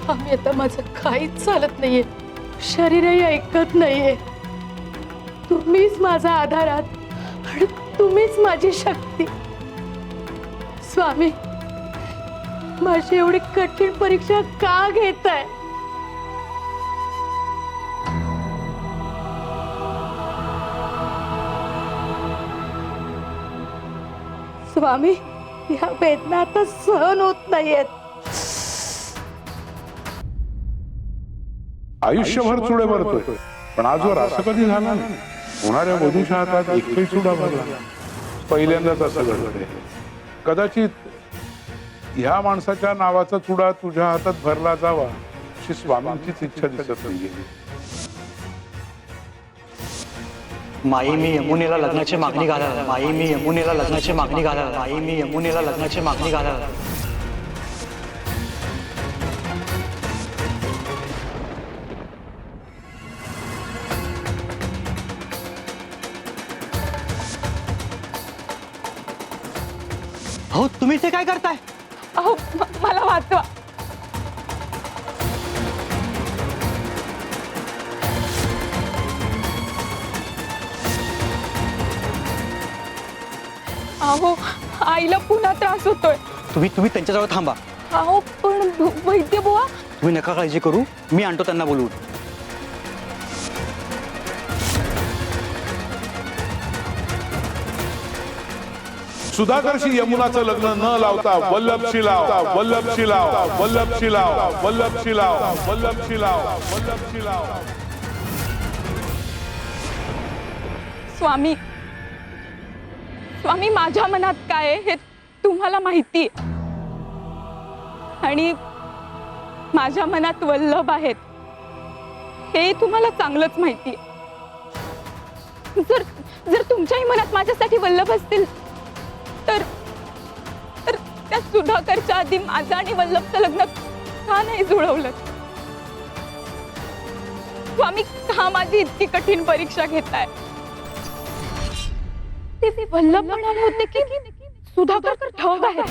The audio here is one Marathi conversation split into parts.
स्वामी आता माझं काहीच चालत नाहीये, शरीरही ऐकत नाहीये. तुम्हीच माझा आधार आहात आणि तुम्हीच माझी शक्ती. स्वामी, माझी एवढी कठीण परीक्षा का घेताय? स्वामी, या वेदना आता सहन होत नाहीयेत. आयुष्यभर चुडे भरतोय, पण आजवर असं कधी झालं नाही. होणाऱ्या वधूच्या हातात एकही चुडा भरला, पहिल्यांदाच असं घडतंय. कदाचित ह्या माणसाच्या नावाचा चुडा तुझ्या हातात भरला जावा अशी स्वामींचीच इच्छा दिसत नाहीये. माई मी यमुनेला लग्नाची मागणी घालायला, माई मी यमुनेला लग्नाची मागणी घालायला, माई मी यमुनेला लग्नाची मागणी घालायला. हो, तुम्ही ते काय करताय? अहो, मला वाचवा. अहो, आईला पुन्हा त्रास होतोय. तुम्ही त्यांच्याजवळ थांबा. अहो, पण वैद्य बुवा. तुम्ही नका काळजी करू, मी आणतो त्यांना बोलवून. सुधाकरशी यमुनाचं लग्न न लावता वल्लभशी लाव, वल्लभशी लाव, वल्लभशी लाव, वल्लभशी लाव, वल्लभशी लाव, वल्लभशी लाव. स्वामी, स्वामी, माझ्या मनात काय आहे हे तुम्हाला माहिती आहे. आणि माझ्या मनात वल्लभ आहेत हे तुम्हाला चांगलंच माहिती आहे. जर जर तुमच्याही मनात माझ्यासाठी वल्लभ असतील तर तर त्या सुधाकरच्या आधी माझं आणि वल्लभचं लग्न का नाही जुळवलं? स्वामी, का माझी इतकी कठीण परीक्षा घेताय? ते वल्लभ म्हणाले होते की सुधाकर ठग आहे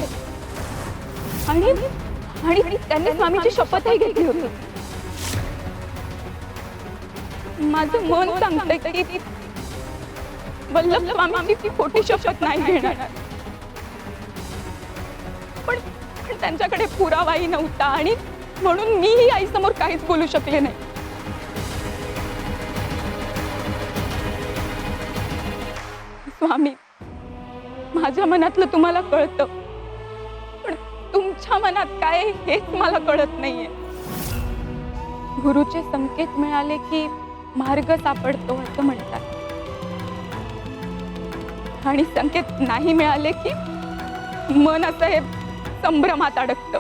आणि त्यांनी स्वामीची शपथही घेतली होती. माझं मन सांगतंय की वल्लभ स्वामींची खोटी शपथ नाही घेणार. पण त्यांच्याकडे पुरावाही नव्हता आणि म्हणून मीही आईसमोर काहीच बोलू शकले नाही. स्वामी, माझ्या मनातलं तुम्हाला कळतं, पण तुमच्या मनात काय हेच मला कळत नाहीये. गुरुचे संकेत मिळाले की मार्ग सापडतो असं म्हणतात, आणि संकेत नाही मिळाले की मन असं हे संभ्रमात अडकतं.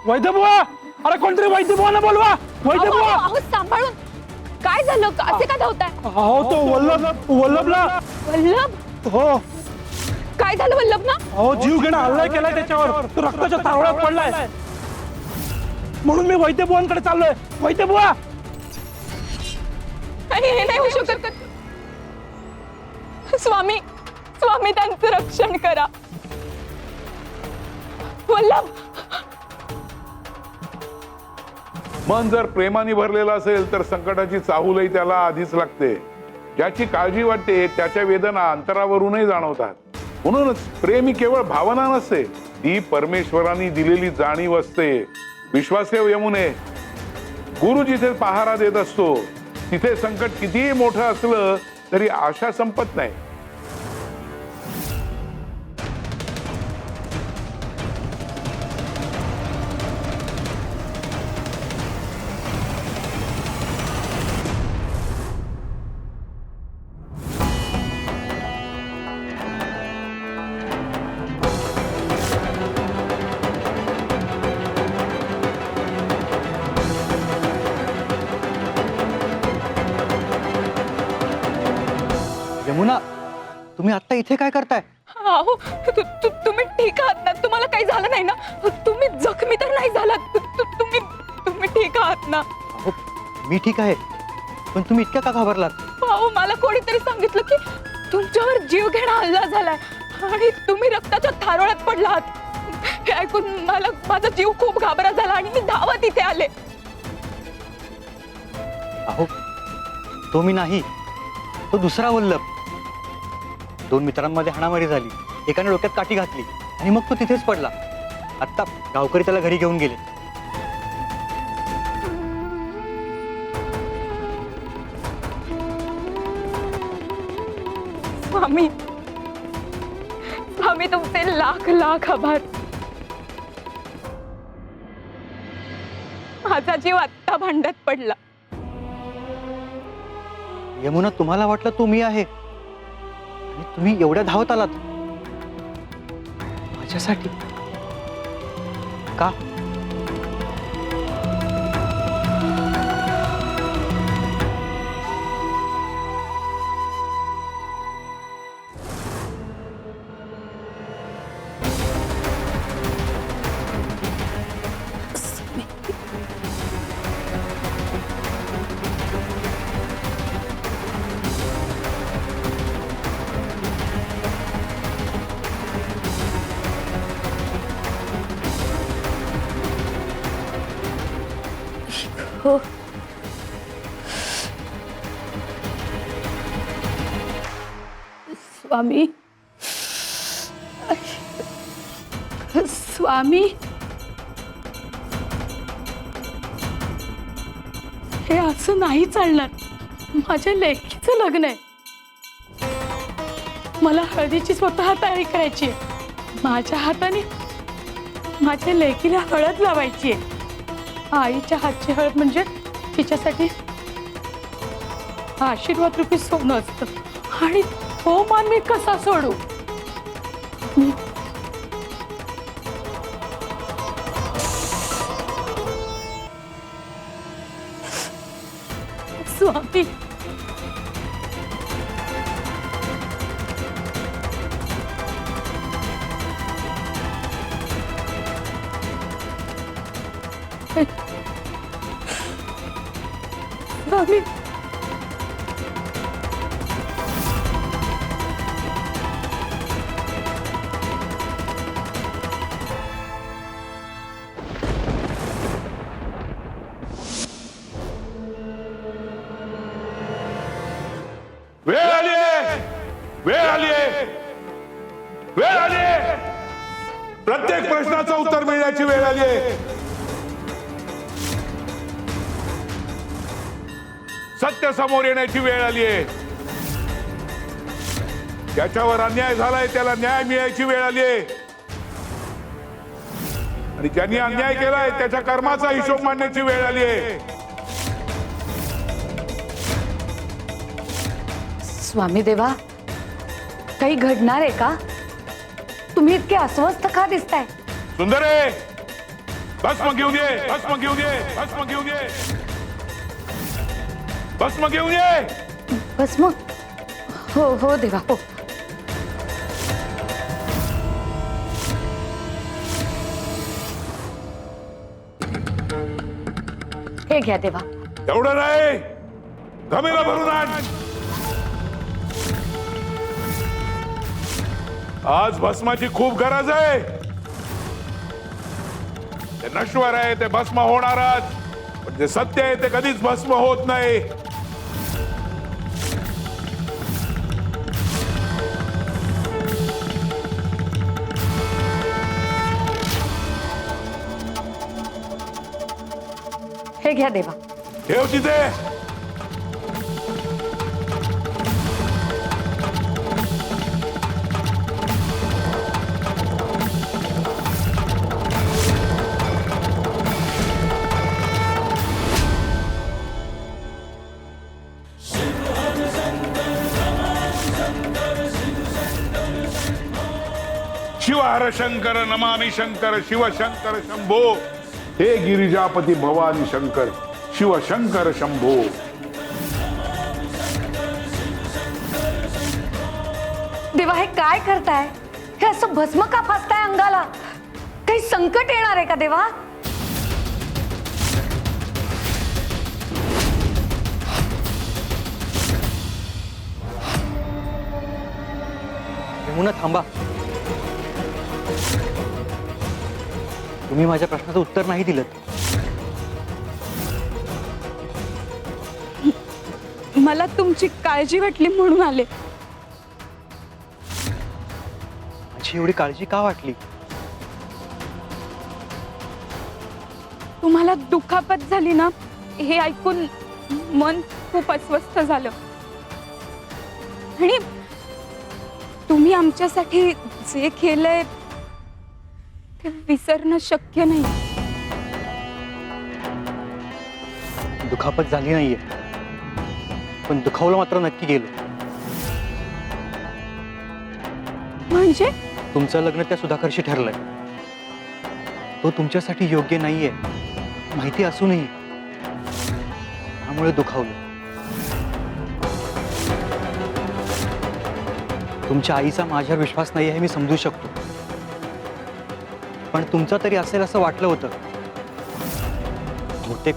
वैद्यबुवा, अरे कोणतरी वैद्यबुवांना बोलवा. वैद्यबुवा, अहो, सांभाळून. काय झालं? असे का धावताय? अहो तो वल्लभला. वल्लभ? हो. काय झालं वल्लभ ना? अहो जीव घेणं हल्ला केलाय त्याच्यावर, तो रक्ताच्या तारवळ्यात पडलाय. म्हणून मी वैद्यबुवांकडे चाललोय. वैद्यबुवा, हे नाही होऊ शकत. स्वामी, स्वामी, त्यांचं रक्षण करा. वल्लभ. मन जर प्रेमाने भरलेलं असेल तर संकटाची चाहूलही त्याला आधीच लागते. ज्याची काळजी वाटते त्याच्या वेदना अंतरावरूनही जाणवतात. म्हणूनच प्रेम ही केवळ भावना नसते, ती परमेश्वराने दिलेली जाणीव असते. विश्वास ठेव यमुने, गुरु जिथे पहारा देत असतो तिथे संकट कितीही मोठं असलं तरी आशा संपत नाही. यमुना, तुम्ही आता इथे काय करताय? अहो, तुम्ही ठीक आहात ना? तुम्हाला काही झालं नाही ना? तुम्ही जखमी तर नाही झालात? तुम्ही ठीक आहात ना? अहो, मी ठीक आहे, पण तुम्ही इतक्या का घाबरलात? अहो, मला कोणीतरी सांगितलं की तुमच्यावर जीव घेणा हल्ला झालाय आणि तुम्ही रक्ताच्या थारोळ्यात पडलात. हे ऐकून माझा जीव खूप घाबरा झाला आणि मी धावत इथे आले. अहो, तो मी नाही, तो दुसरा वल्लभ. 2 मित्रांमध्ये हाणामारी झाली, एकाने डोक्यात काठी घातली आणि मग तो तिथेच पडला. आता गावकरी त्याला घरी घेऊन गेले. स्वामी, स्वामी तुमचे लाख लाख आभार. माझा जीव आत्ता भांड्यात पडला. यमुना, तुम्हाला वाटलं तो मी आहे आणि तुम्ही एवढ्या धावत आलात माझ्यासाठी का? हो, स्वामी, स्वामी, हे असं नाही चालणार. माझ्या लेकीचं लग्न आहे. मला हळदीची स्वतः तयारी करायची आहे. माझ्या हाताने माझ्या लेकीला हळद लावायची आहे. आईच्या हातची हळद म्हणजे तिच्यासाठी आशीर्वाद रूपी सोनं असतं आणि तो मान मी कसा सोडू? स्वामी, स्वामी, वेळ आली आहे, वेळ आली आहे, वेळ आली आहे. प्रत्येक प्रश्नाचं उत्तर मिळण्याची वेळ आली आहे. सत्य समोर येण्याची वेळ आली आहे. ज्याच्यावर अन्याय झालाय त्याला न्याय मिळायची वेळ आली आहे आणि ज्यांनी अन्याय केलाय त्याच्या कर्माचा हिशोब मांडण्याची वेळ आली आहे. स्वामी देवा, काही घडणार आहे का? तुम्ही इतके अस्वस्थ का दिसताय? सुंदरे, भस्म घेऊन ये, भस्म घेऊन ये, भस्म घेऊन ये, भस्म घेऊन ये. भस्म? हो हो देवा, हो. हे घ्या देवा. एवढं नाही, घमेला भरून आण. आज भस्माची खूप गरज आहे. ते नश्वर आहे, ते भस्म होणारच, पण जे सत्य आहे ते कधीच भस्म होत नाही. हे घ्या देवा. ठेव तिथे. शिव हर शंकर नमामि शंकर शिव शंकर शंभो. हे गिरिजापती भवानी शंकर शिव शंकर शंभो. देवा, हे काय करताय? हे असं भस्म का फासताय अंगाला? काही संकट येणार आहे का देवा? यमुना, थांबा. तुम्ही माझ्या प्रश्नाचं उत्तर नाही दिलं. मला तुमची काळजी वाटली म्हणून आले. माझी एवढी काळजी का वाटली? तुम्हाला दुखापत झाली ना हे ऐकून मन खूप अस्वस्थ झालं. आणि तुम्ही आमच्यासाठी जे केलंय ते विसरणं शक्य नाही. दुखापत झाली नाहीये, पण दुखावलं मात्र नक्की गेलो. म्हणजे तुमचं लग्न त्या सुधाकरशी ठरलंय. तो तुमच्यासाठी योग्य नाहीये माहिती असूनही त्यामुळे दुखावलं. तुमच्या आईचा माझ्यावर विश्वास नाही हे मी समजू शकतो, पण तुमचा तरी असेल असं वाटलं होतं. बहुतेक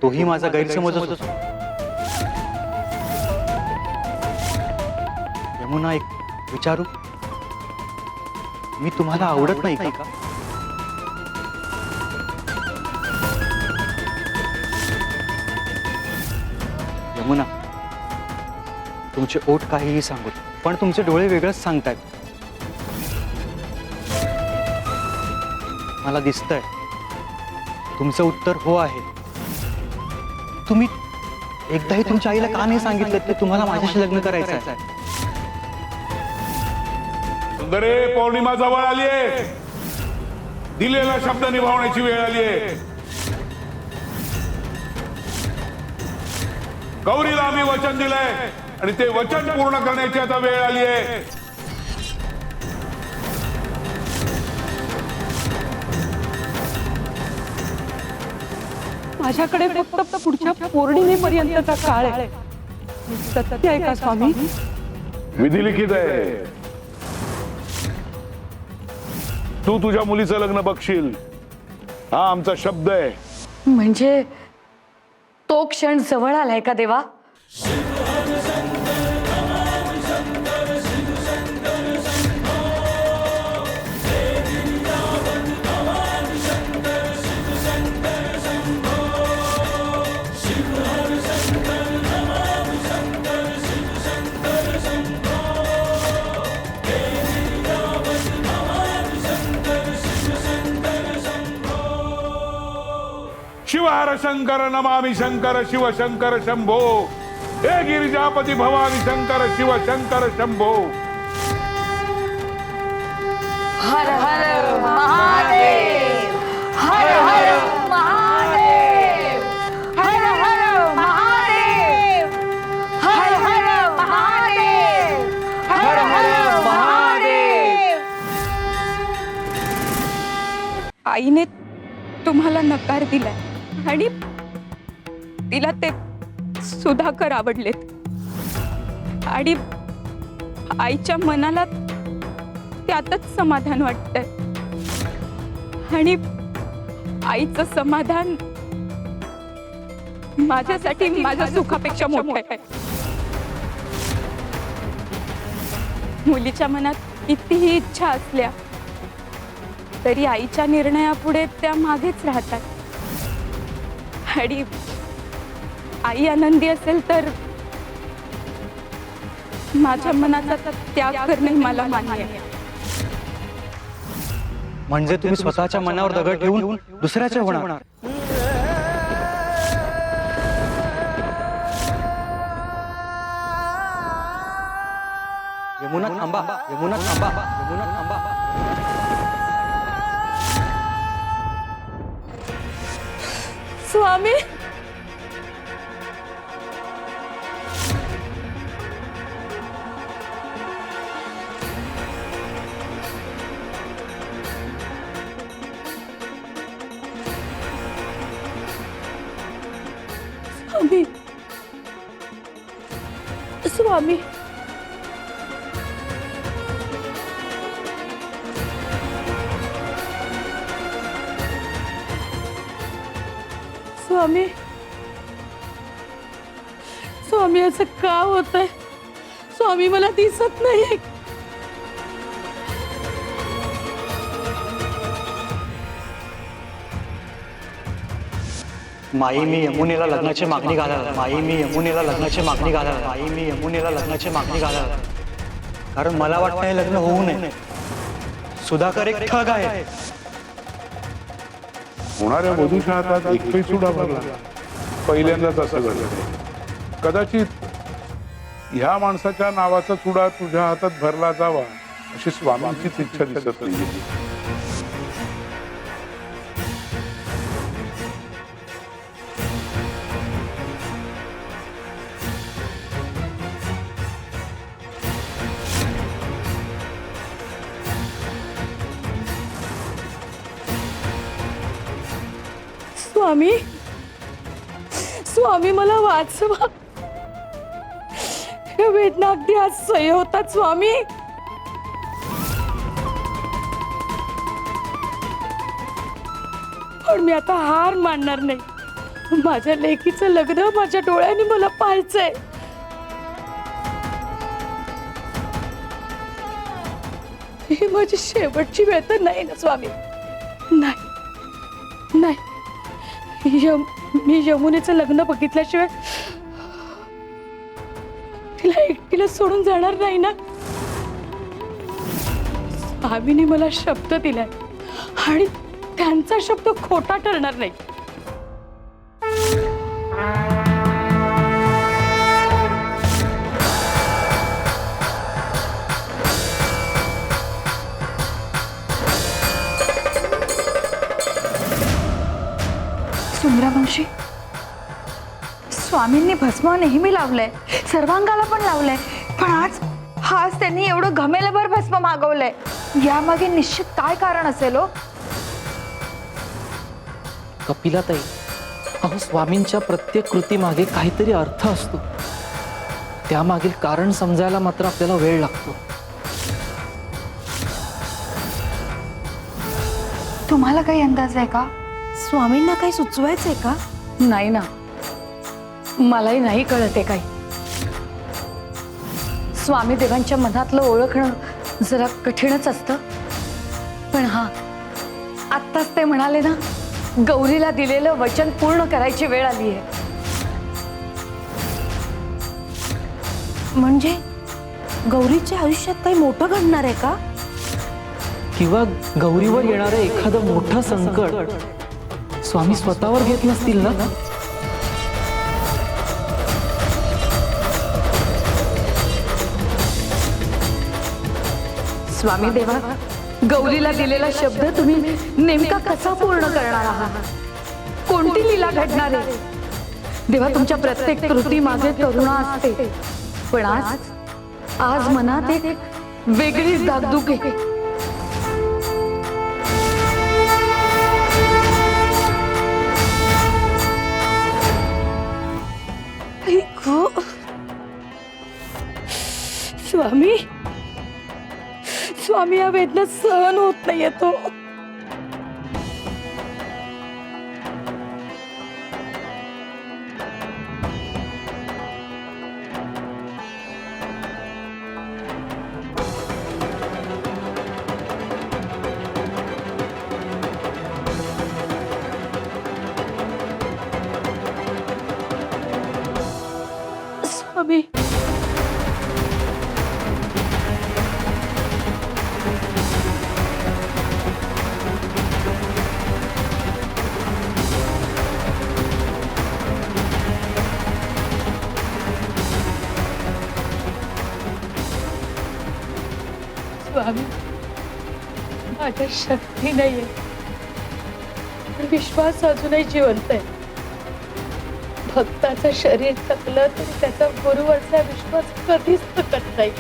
तोही माझा गैरसमजच होता. यमुना, एक विचारू? मी तुम्हाला आवडत नाही का? यमुना, तुमचे ओठ काहीही सांगू पण तुमचे डोळे वेगळंच सांगतायत. मला दिसतंय तुमचं उत्तर हो आहे. तुम्ही एकदाही तुमच्या आईला का नाही सांगितलं की तुम्हाला माझ्याशी लग्न करायचं आहे? सुंदरे, पौर्णिमा जवळ आलीये. दिलेला शब्द निभावण्याची वेळ आलीये. गौरीला आम्ही वचन दिलंय आणि ते वचन पूर्ण करण्याची आता वेळ आलीये. माझ्याकडे फक्त पुढच्या पौर्णिमेपर्यंतचा काळ आहे. सत्य आहे का स्वामी? विधी लिखित आहे. तू तुझ्या मुलीचं लग्न बघशील, हा आमचा शब्द आहे. म्हणजे तो क्षण जवळ आलाय का देवा? शिवहर शंकर नमामि शंकर शिव शंकर शंभो. हे गिरिजापती भवानी शंकर शिव शंकर शंभो. हर हर महादेव, हर हर महादेव, हर हर महादेव, हर हर महादेव, हर हर महादेव. आईने तुम्हाला नकार दिलाय आणि तिला ते सुधाकर आवडलेत आणि आईच्या मनाला त्यातच समाधान वाटतंय. आणि आईचं समाधान माझ्यासाठी माझ्या सुखापेक्षा मोठं आहे. मुलीच्या मनात कितीही इच्छा असल्या तरी आईच्या निर्णयापुढे त्या मागेच राहतात. आणि आई आनंदी असेल तर माझ्या मनाचा त्याग करणे मला मान्य आहे. म्हणजे तुम्ही स्वतःच्या मनावर दगड ठेवून दुसऱ्याचे होणार? यमुना थांबा, यमुना थांबा, यमुना थांबा. स्वामी, स्वामी, स्वामी, स्वामी, स्वामी, असं का होत आहे? स्वामी, मला दिसत नाहीये. माई मी यमुनेला लग्नाची मागणी घालायला, माई मी यमुनेला लग्नाची मागणी घालायला, माई मी यमुनेला लग्नाची मागणी घालायला. कारण मला वाटतं हे लग्न होऊ नये. सुधाकर एक ठग आहे. होणाऱ्या वधूच्या हातात एकही चुडा भरला. पहिल्यांदाच असं घडलं. कदाचित ह्या माणसाच्या नावाचा चुडा तुझ्या हातात भरला जावा अशी स्वामींचीच इच्छा दिसत नाही. स्वामी स्वामी मला वाचवा. हे वेदना अगदी आज सह्य होतात स्वामी. पण मी आता हार मानणार नाही. माझ्या लेकीचं लग्न माझ्या डोळ्यांनी मला पाहायचंय. ही माझी शेवटची वेळ तर नाही ना स्वामी. नाही नाही, मी यमुनेचं लग्न बघितल्याशिवाय तिला एकटीला सोडून जाणार नाही ना. स्वामीने मला शब्द दिलाय आणि त्यांचा शब्द खोटा ठरणार नाही. सुंदरावंशी, स्वामींनी भस्म नेहमी लावलंय, सर्वांगाला पण लावलंय, पण आज त्यांनी एवढं घमेलभर भस्म मागवलंय. यामागे निश्चित काय कारण असेल हो? कपिलाताई, अहो स्वामींच्या प्रत्येक कृतीमागे काहीतरी अर्थ असतो. त्यामागील कारण समजायला मात्र आपल्याला वेळ लागतो. तुम्हाला काही अंदाज आहे का? स्वामींना काही सुचवायचंय का? नाही ना, मलाही नाही कळते काही. स्वामी देवांच्या मनातलं ओळखणं जरा कठीणच असतं. पण हा, आत्ताच ते म्हणाले ना, गौरीला दिलेलं वचन पूर्ण करायची वेळ आली आहे. म्हणजे गौरीच्या आयुष्यात काही मोठं घडणार आहे का? किंवा गौरीवर येणारं एखादं मोठं संकट स्वामी स्वतःवर घेत नसतील ना. स्वामी देवा, गौरीला दिलेला शब्द तुम्ही नेमका कसा पूर्ण करणार आहात? कोणती लीला घडणार आहे? देवा, तुमच्या प्रत्येक कृती मागे करुणा असते, पण आज मनात एक वेगळीच दागदुख आहे. स्वामी स्वामी, या वेदना सहन होत नाहीये तो. स्वामी, स्वामी, माझ्या शक्ती नाहीये, पण विश्वास अजूनही जिवंत आहे. भक्ताचं शरीर थकलं तरी त्याचा गुरुवरचा विश्वास कधीच थकत नाही.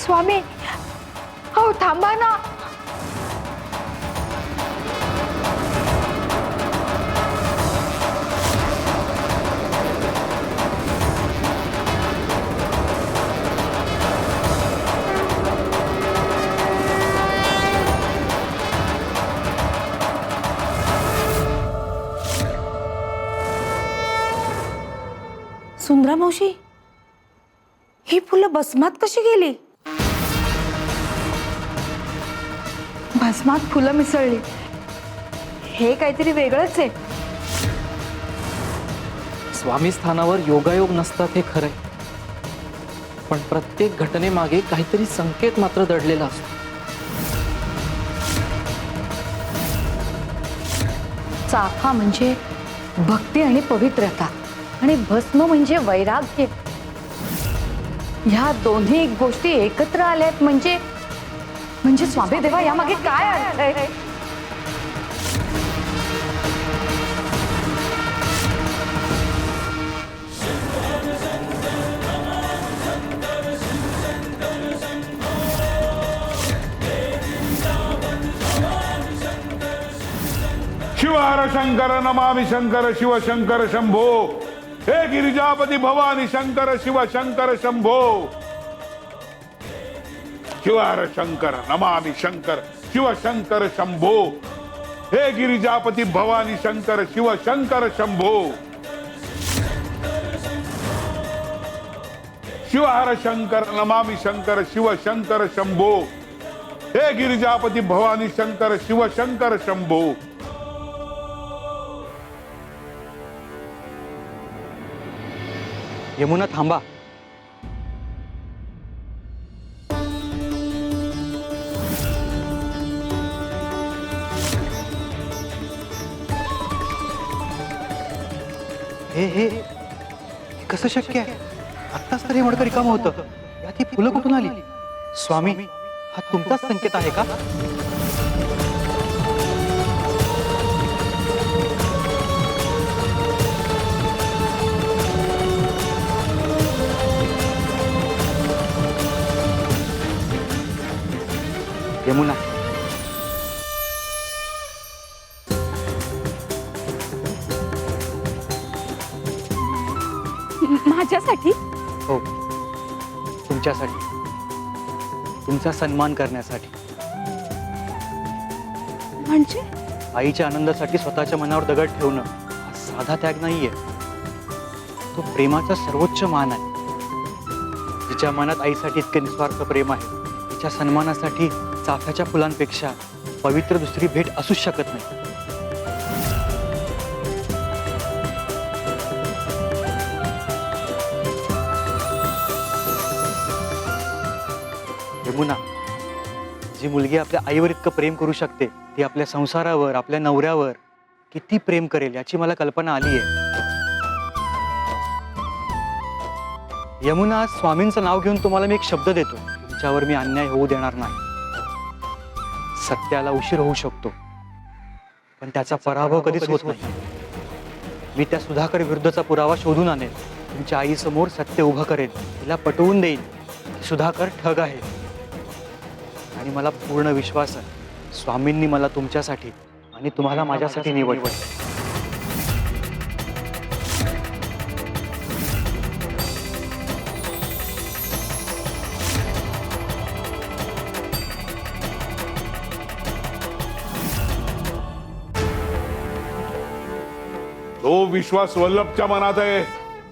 स्वामी, हो थांबा ना. सुंदरा मावशी, ही फुलं भस्मात कशी गेली? भस्मात फुलं मिसळली, हे काहीतरी वेगळंच आहे. स्वामी स्थानावर योगायोग नसतात हे खरंय, पण प्रत्येक घटनेमागे काहीतरी संकेत मात्र दडलेला असतो. चाफा म्हणजे भक्ती आणि पवित्रता, आणि भस्म म्हणजे वैराग्य. ह्या दोन्ही गोष्टी एकत्र आल्यात म्हणजे म्हणजे स्वामी देवा, यामागे काय अर्थ आहे? शिव हर शंकर नमामि शंकर शिव शंकर शंभो. हे गिरिजापती भवानी शंकर शिव शंकर शंभो. शिव हर शंकर नमामि शंकर शिव शंकर शंभो. हे गिरिजापती भवानी शंकर शिव शंकर शंभो. शिव हर शंकर नमामि शंकर शिव शंकर शंभो. हे गिरिजापती भवानी शंकर शिव शंकर शंभो. यमुना थांबा. हे कसं शक्य आहे? आत्ताच तर हे मडकं रिकामं होतं, यात ही फुलं कुठून आली? स्वामी, हा तुमचाच संकेत आहे का? यमुना, माझ्यासाठी? हो, तुमच्यासाठी, तुमचा सन्मान करण्यासाठी. म्हणजे आईच्या आनंदासाठी स्वतःच्या मनावर दगड ठेवणं हा साधा त्याग नाहीये, तो प्रेमाचा सर्वोच्च मान आहे. जिच्या मनात आईसाठी इतके निस्वार्थ प्रेम आहे, तिच्या सन्मानासाठी चाफ्याच्या फुलांपेक्षा पवित्र दुसरी भेट असूच शकत नाही. यमुना, जी मुलगी आपल्या आईवर इतकं प्रेम करू शकते, ती आपल्या संसारावर, आपल्या नवऱ्यावर किती प्रेम करेल याची मला कल्पना आली आहे. यमुना, स्वामींचं नाव घेऊन तुम्हाला मी एक शब्द देतो, तुमच्यावर मी अन्याय होऊ देणार नाही. सत्याला उशीर होऊ शकतो, पण त्याचा पराभव कधीच होत नाही. मी त्या सुधाकर विरुद्धचा पुरावा शोधून आणेल, तुमच्या आईसमोर सत्य उभं करेन, तिला पटवून देईन सुधाकर ठग आहे. आणि मला पूर्ण विश्वास आहे, स्वामींनी मला तुमच्यासाठी आणि तुम्हाला माझ्यासाठी निवडलं. तो विश्वास वल्लभच्या मनात आहे.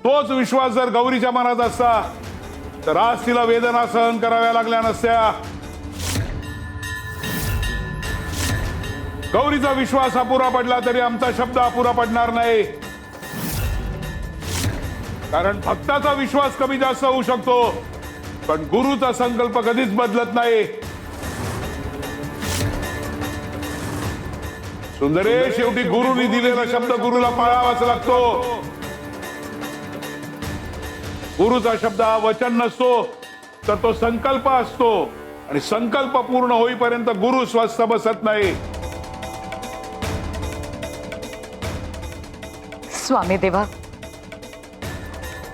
तोच विश्वास जर गौरीच्या मनात असता तर आज तिला वेदना सहन कराव्या लागल्या नसत्या. गौरीचा विश्वास अपुरा पडला तरी आमचा शब्द अपुरा पडणार नाही, कारण भक्ताचा विश्वास कमी जास्त होऊ शकतो, पण गुरुचा संकल्प कधीच बदलत नाही. सुंदरे, शेवटी गुरुनी दिलेला शब्द गुरुला पाळावाच लागतो. गुरुचा शब्द हा वचन नसतो, तर तो संकल्प असतो, आणि संकल्प पूर्ण होईपर्यंत गुरु स्वस्थ बसत नाही. स्वामी देवा,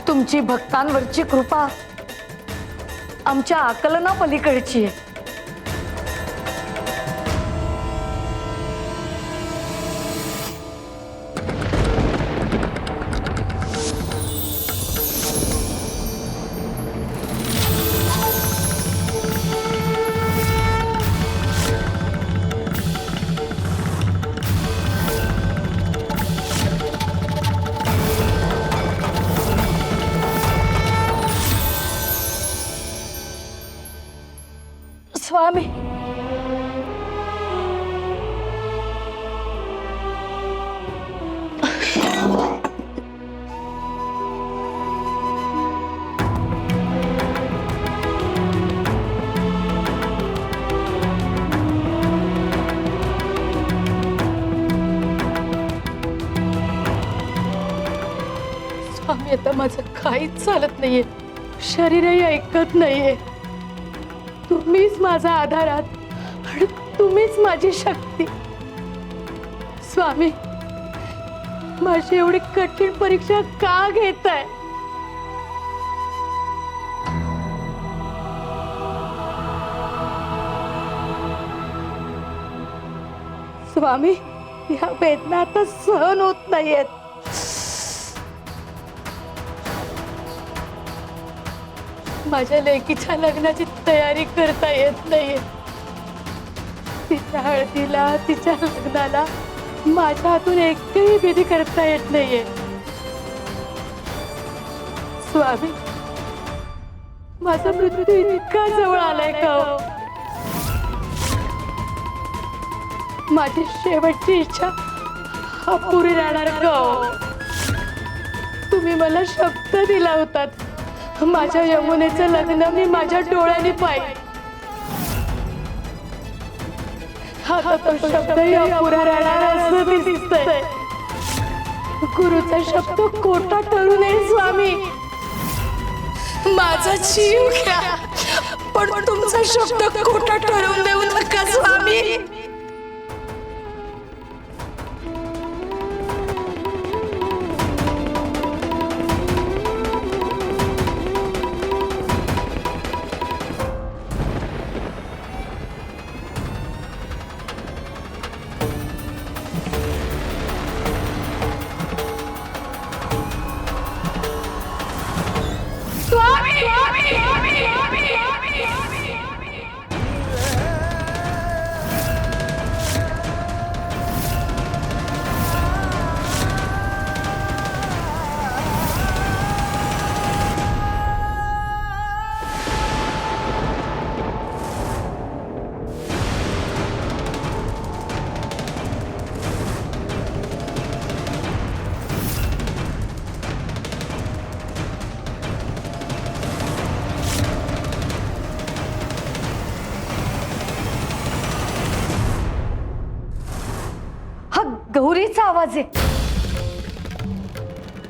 तुमची भक्तांवरची कृपा आमच्या आकलना पलीकडची आहे. स्वामी, स्वामी, आता माझं काहीच चालत नाहीये, शरीरही ऐकत नाहीये. तुम्हीच माझा आधार आहात आणि तुम्हीच माझी शक्ती. स्वामी, माझी एवढी कठीण परीक्षा का घेताय? स्वामी, या वेदना आता सहन होत नाहीयेत. माझ्या लेकीच्या लग्नाची तयारी करता येत नाहीये. तिच्या हळदीला, तिच्या लग्नाला माझ्या हातून एकही विधी करता येत नाहीये. स्वामी, माझा मृत्यू इतका जवळ आलाय का हो? माझी शेवटची इच्छा अपुरी राहणार का हो? तुम्ही मला शब्द दिला होतात, माझ्या यमुनेचं लग्न मी माझ्या डोळ्यांनी पाहिजे. आता तो शब्दही अपुरा राहणार असं दिसतंय. गुरुचा शब्द खोटा ठरू नये स्वामी. माझा जीव घ्या, पण तुमचा शब्द खोटा ठरवून देऊ नका स्वामी. हा गौरीचा आवाज आहे.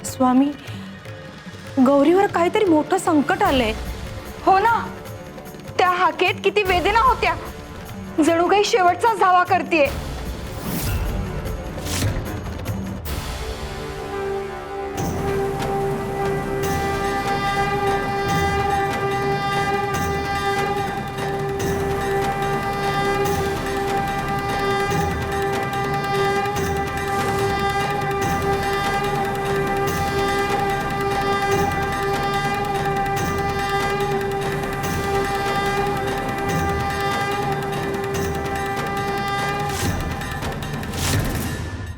स्वामी, गौरीवर काहीतरी मोठं संकट आलंय. हो ना, त्या हाकेत किती वेदना होत्या, जणू काही शेवटचा धावा करतेय.